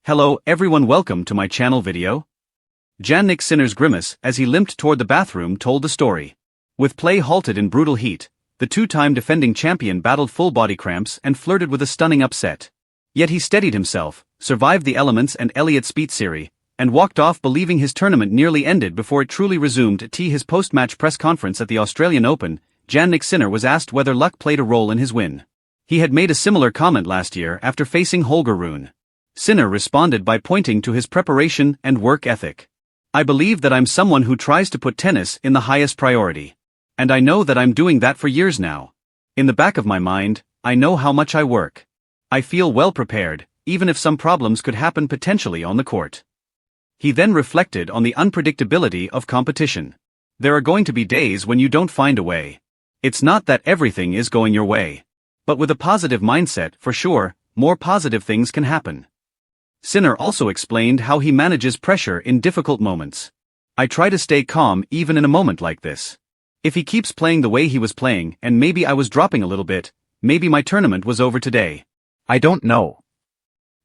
Hello everyone, welcome to my channel video. Jannik Sinner's grimace as he limped toward the bathroom told the story. With play halted in brutal heat, the two-time defending champion battled full body cramps and flirted with a stunning upset. Yet he steadied himself, survived the elements and Elliott Spitzeri, and walked off believing his tournament nearly ended before it truly resumed. At his post-match press conference at the Australian Open, Jannik Sinner was asked whether luck played a role in his win. He had made a similar comment last year after facing Holger Rune. Sinner responded by pointing to his preparation and work ethic. "I believe that I'm someone who tries to put tennis in the highest priority. And I know that I'm doing that for years now. In the back of my mind, I know how much I work. I feel well prepared, even if some problems could happen potentially on the court." He then reflected on the unpredictability of competition. There are going to be days when you don't find a way. It's not that everything is going your way. But with a positive mindset, for sure, more positive things can happen. Sinner also explained how he manages pressure in difficult moments. "I try to stay calm even in a moment like this. If he keeps playing the way he was playing and maybe I was dropping a little bit, maybe my tournament was over today. I don't know."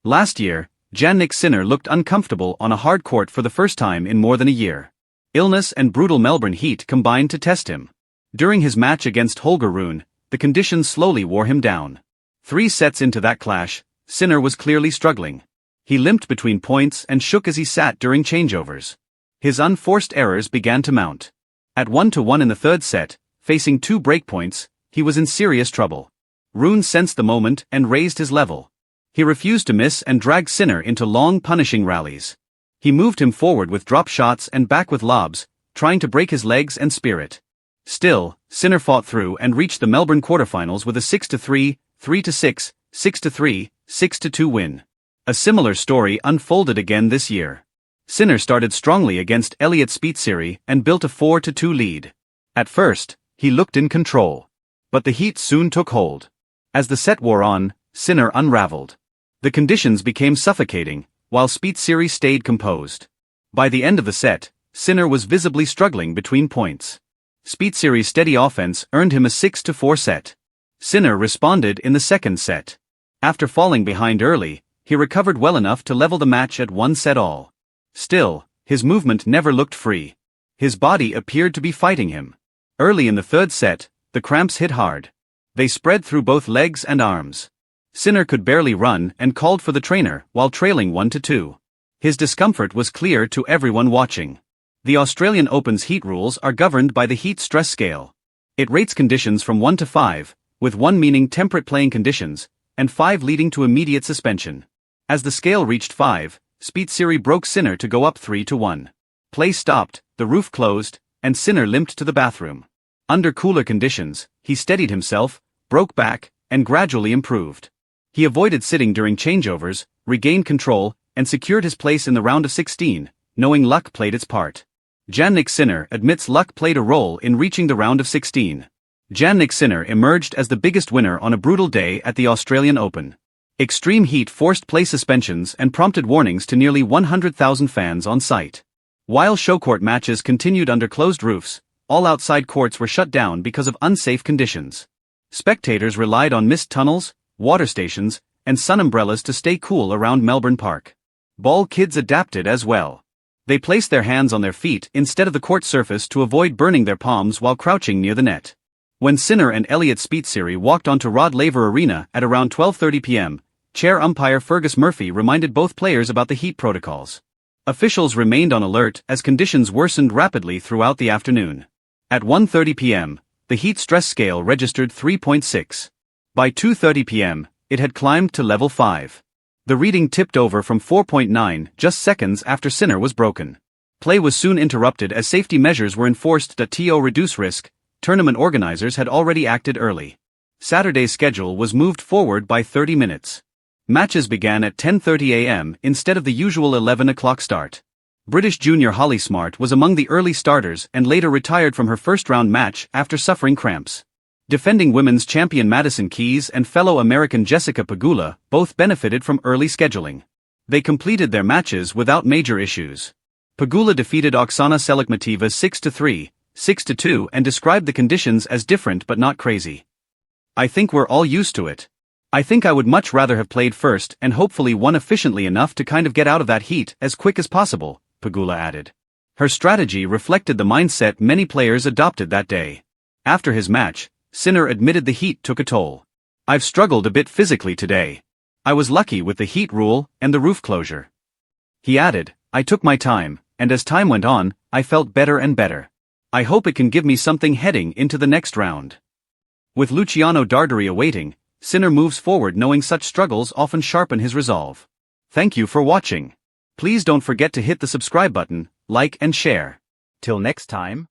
Last year, Jannik Sinner looked uncomfortable on a hard court for the first time in more than a year. Illness and brutal Melbourne heat combined to test him. During his match against Holger Rune, the conditions slowly wore him down. 3 sets into that clash, Sinner was clearly struggling. He limped between points and shook as he sat during changeovers. His unforced errors began to mount. At 1-1 in the third set, facing 2 breakpoints, he was in serious trouble. Rune sensed the moment and raised his level. He refused to miss and dragged Sinner into long punishing rallies. He moved him forward with drop shots and back with lobs, trying to break his legs and spirit. Still, Sinner fought through and reached the Melbourne quarterfinals with a 6-3, 3-6, 6-3, 6-2 win. A similar story unfolded again this year. Sinner started strongly against Elliott Spitzeri and built a 4-2 lead. At first, he looked in control. But the heat soon took hold. As the set wore on, Sinner unraveled. The conditions became suffocating, while Spitzeri stayed composed. By the end of the set, Sinner was visibly struggling between points. Spitzeri's steady offense earned him a 6-4 set. Sinner responded in the second set. After falling behind early, he recovered well enough to level the match at 1-all. Still, his movement never looked free. His body appeared to be fighting him. Early in the third set, the cramps hit hard. They spread through both legs and arms. Sinner could barely run and called for the trainer while trailing 1-2. His discomfort was clear to everyone watching. The Australian Open's heat rules are governed by the heat stress scale. It rates conditions from 1 to 5, with 1 meaning temperate playing conditions, and 5 leading to immediate suspension. As the scale reached 5, Spitzeri broke Sinner to go up 3-1. Play stopped, the roof closed, and Sinner limped to the bathroom. Under cooler conditions, he steadied himself, broke back, and gradually improved. He avoided sitting during changeovers, regained control, and secured his place in the round of 16, knowing luck played its part. Jannik Sinner admits luck played a role in reaching the round of 16. Jannik Sinner emerged as the biggest winner on a brutal day at the Australian Open. Extreme heat forced play suspensions and prompted warnings to nearly 100,000 fans on site. While showcourt matches continued under closed roofs, all outside courts were shut down because of unsafe conditions. Spectators relied on mist tunnels, water stations, and sun umbrellas to stay cool around Melbourne Park. Ball kids adapted as well. They placed their hands on their feet instead of the court surface to avoid burning their palms while crouching near the net. When Sinner and Elliott Spitzeri walked onto Rod Laver Arena at around 12:30 p.m., chair umpire Fergus Murphy reminded both players about the heat protocols. Officials remained on alert as conditions worsened rapidly throughout the afternoon. At 1:30 p.m., the heat stress scale registered 3.6. By 2:30 p.m., it had climbed to level 5. The reading tipped over from 4.9 just seconds after Sinner was broken. Play was soon interrupted as safety measures were enforced to reduce risk. Tournament organizers had already acted early. Saturday's schedule was moved forward by 30 minutes. Matches began at 10:30 a.m. instead of the usual 11 o'clock start. British junior Holly Smart was among the early starters and later retired from her first-round match after suffering cramps. Defending women's champion Madison Keys and fellow American Jessica Pegula both benefited from early scheduling. They completed their matches without major issues. Pegula defeated Oksana Selikmateva 6-3, 6-2 and described the conditions as different but not crazy. "I think we're all used to it. I think I would much rather have played first and hopefully won efficiently enough to kind of get out of that heat as quick as possible, Pegula added. Her strategy reflected the mindset many players adopted that day. After his match, Sinner admitted the heat took a toll. I've struggled a bit physically today. I was lucky with the heat rule and the roof closure. He added, I took my time, and as time went on, I felt better and better. I hope it can give me something heading into the next round. With Luciano Darderi awaiting, Sinner moves forward knowing such struggles often sharpen his resolve. Thank you for watching. Please don't forget to hit the subscribe button, like and share. Till next time.